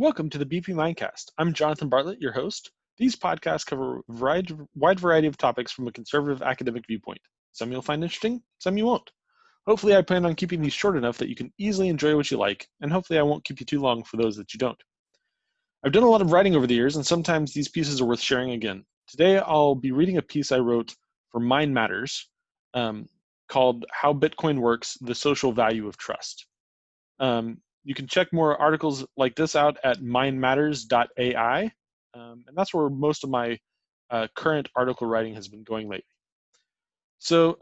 Welcome to the BP Mindcast. I'm Jonathan Bartlett, your host. These podcasts cover a wide variety of topics from a conservative academic viewpoint. Some you'll find interesting, some you won't. Hopefully, I plan on keeping these short enough that you can easily enjoy what you like, and hopefully I won't keep you too long for those that you don't. I've done a lot of writing over the years, and sometimes these pieces are worth sharing again. Today, I'll be reading a piece I wrote for Mind Matters called How Bitcoin Works, the Social Value of Trust. You can check more articles like this out at mindmatters.ai, and that's where most of my current article writing has been going lately. So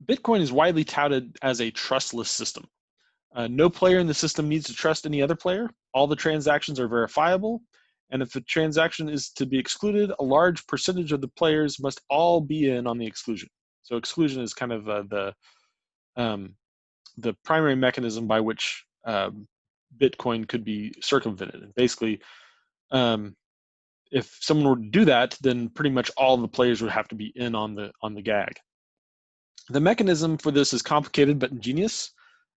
Bitcoin is widely touted as a trustless system. No player in the system needs to trust any other player. All the transactions are verifiable, and if a transaction is to be excluded, a large percentage of the players must all be in on the exclusion. So exclusion is kind of the primary mechanism by which Bitcoin could be circumvented. Basically, if someone were to do that, then pretty much all the players would have to be in on the gag. The mechanism for this is complicated but ingenious.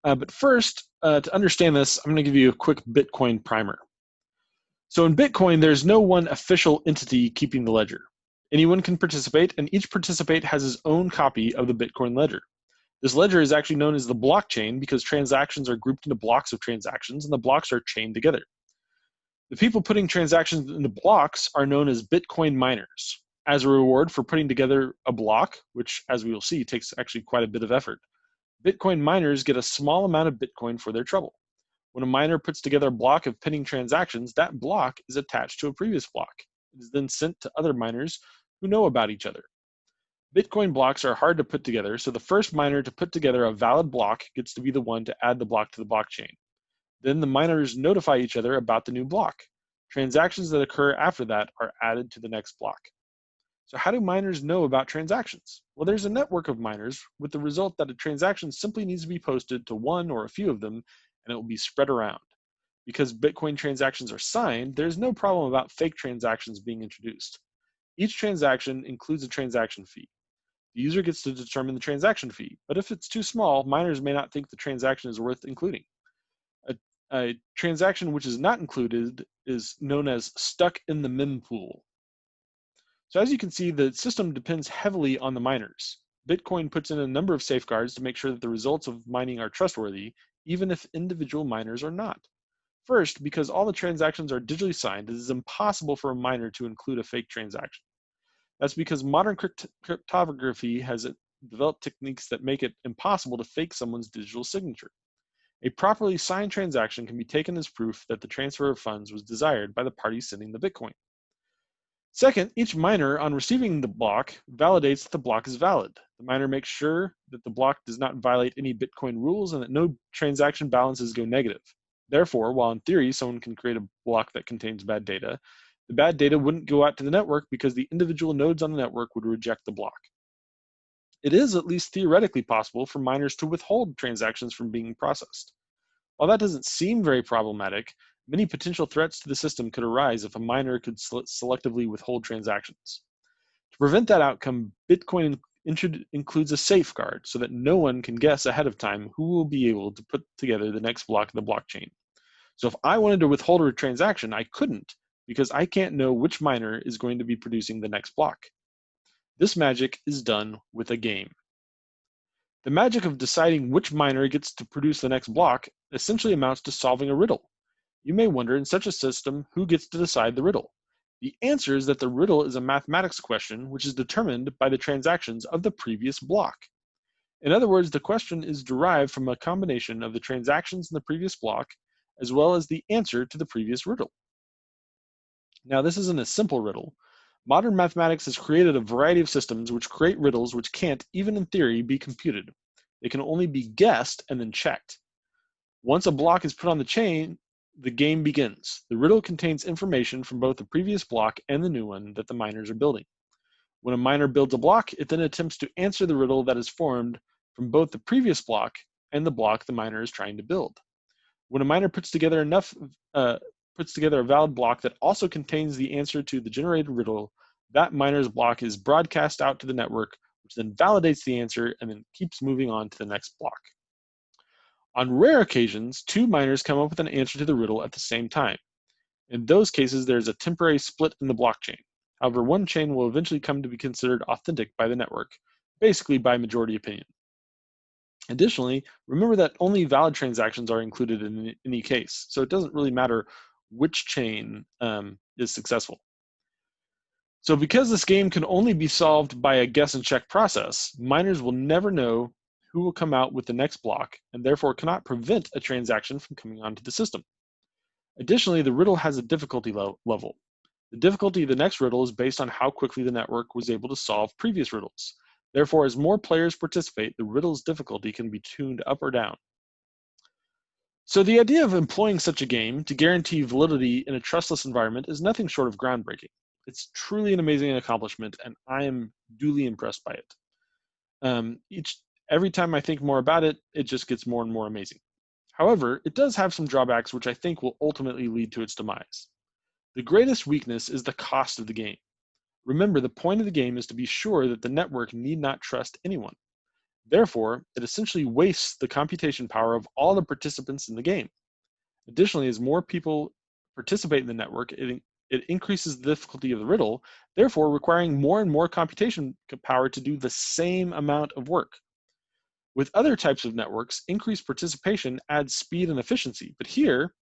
But first, to understand this, I'm going to give you a quick Bitcoin primer. So in Bitcoin, there's no one official entity keeping the ledger. Anyone can participate, and each participant has his own copy of the Bitcoin ledger. This ledger is actually known as the blockchain because transactions are grouped into blocks of transactions, and the blocks are chained together. The people putting transactions into blocks are known as Bitcoin miners. As a reward for putting together a block, which, as we will see, takes actually quite a bit of effort, Bitcoin miners get a small amount of Bitcoin for their trouble. When a miner puts together a block of pending transactions, that block is attached to a previous block. It is then sent to other miners who know about each other. Bitcoin blocks are hard to put together, so the first miner to put together a valid block gets to be the one to add the block to the blockchain. Then the miners notify each other about the new block. Transactions that occur after that are added to the next block. So how do miners know about transactions? Well, there's a network of miners with the result that a transaction simply needs to be posted to one or a few of them, and it will be spread around. Because Bitcoin transactions are signed, there's no problem about fake transactions being introduced. Each transaction includes a transaction fee. The user gets to determine the transaction fee, but if it's too small, miners may not think the transaction is worth including. A transaction which is not included is known as stuck in the mempool. So as you can see, the system depends heavily on the miners. Bitcoin puts in a number of safeguards to make sure that the results of mining are trustworthy, even if individual miners are not. First, because all the transactions are digitally signed, it is impossible for a miner to include a fake transaction. That's because modern cryptography has developed techniques that make it impossible to fake someone's digital signature. A properly signed transaction can be taken as proof that the transfer of funds was desired by the party sending the Bitcoin. Second, each miner, on receiving the block, validates that the block is valid. The miner makes sure that the block does not violate any Bitcoin rules and that no transaction balances go negative. Therefore, while in theory someone can create a block that contains bad data, the bad data wouldn't go out to the network because the individual nodes on the network would reject the block. It is at least theoretically possible for miners to withhold transactions from being processed. While that doesn't seem very problematic, many potential threats to the system could arise if a miner could selectively withhold transactions. To prevent that outcome, Bitcoin includes a safeguard so that no one can guess ahead of time who will be able to put together the next block of the blockchain. So if I wanted to withhold a transaction, I couldn't because I can't know which miner is going to be producing the next block. This magic is done with a game. The magic of deciding which miner gets to produce the next block essentially amounts to solving a riddle. You may wonder, in such a system, who gets to decide the riddle? The answer is that the riddle is a mathematics question which is determined by the transactions of the previous block. In other words, the question is derived from a combination of the transactions in the previous block as well as the answer to the previous riddle. Now, this isn't a simple riddle. Modern mathematics has created a variety of systems which create riddles which can't, even in theory, be computed. They can only be guessed and then checked. Once a block is put on the chain, the game begins. The riddle contains information from both the previous block and the new one that the miners are building. When a miner builds a block, it then attempts to answer the riddle that is formed from both the previous block and the block the miner is trying to build. When a miner puts together a valid block that also contains the answer to the generated riddle, that miner's block is broadcast out to the network, which then validates the answer and then keeps moving on to the next block. On rare occasions, two miners come up with an answer to the riddle at the same time. In those cases, there is a temporary split in the blockchain. However, one chain will eventually come to be considered authentic by the network, basically by majority opinion. Additionally, remember that only valid transactions are included in any case, so it doesn't really matter which chain is successful. So because this game can only be solved by a guess and check process, miners will never know who will come out with the next block, and therefore cannot prevent a transaction from coming onto the system. Additionally, the riddle has a difficulty level. The difficulty of the next riddle is based on how quickly the network was able to solve previous riddles. Therefore, as more players participate, the riddle's difficulty can be tuned up or down. So the idea of employing such a game to guarantee validity in a trustless environment is nothing short of groundbreaking. It's truly an amazing accomplishment, and I am duly impressed by it. Every time I think more about it, it just gets more and more amazing. However, it does have some drawbacks which I think will ultimately lead to its demise. The greatest weakness is the cost of the game. Remember, the point of the game is to be sure that the network need not trust anyone. Therefore, it essentially wastes the computation power of all the participants in the game. Additionally, as more people participate in the network, it increases the difficulty of the riddle, therefore requiring more and more computation power to do the same amount of work. With other types of networks, increased participation adds speed and efficiency, but here,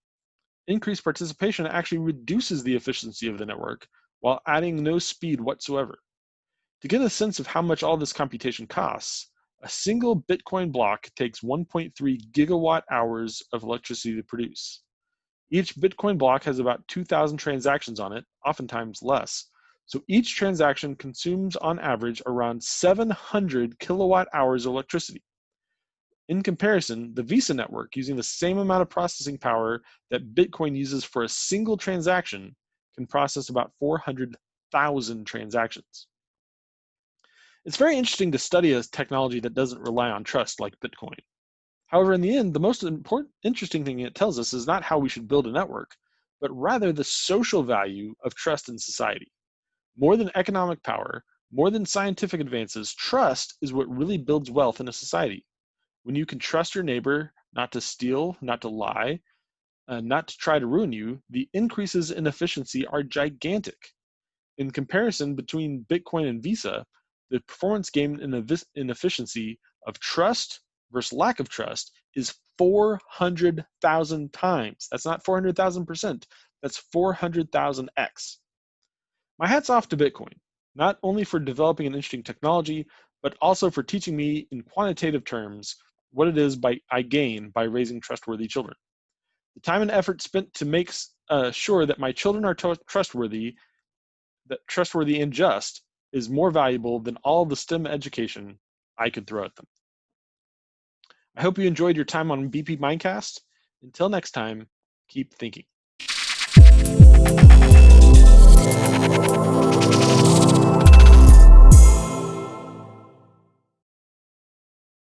increased participation actually reduces the efficiency of the network while adding no speed whatsoever. To get a sense of how much all this computation costs, a single Bitcoin block takes 1.3 gigawatt hours of electricity to produce. Each Bitcoin block has about 2,000 transactions on it, oftentimes less. So each transaction consumes on average around 700 kilowatt hours of electricity. In comparison, the Visa network, using the same amount of processing power that Bitcoin uses for a single transaction, can process about 400,000 transactions. It's very interesting to study a technology that doesn't rely on trust like Bitcoin. However, in the end, the most interesting thing it tells us is not how we should build a network, but rather the social value of trust in society. More than economic power, more than scientific advances, trust is what really builds wealth in a society. When you can trust your neighbor not to steal, not to lie, not to try to ruin you, the increases in efficiency are gigantic. In comparison between Bitcoin and Visa, the performance gained in efficiency of trust versus lack of trust is 400,000 times. That's not 400,000%. That's 400,000x. My hat's off to Bitcoin, not only for developing an interesting technology, but also for teaching me in quantitative terms what it is I gain by raising trustworthy children. The time and effort spent to make sure that my children are trustworthy and just is more valuable than all the STEM education I could throw at them. I hope you enjoyed your time on BP Mindcast. Until next time, keep thinking.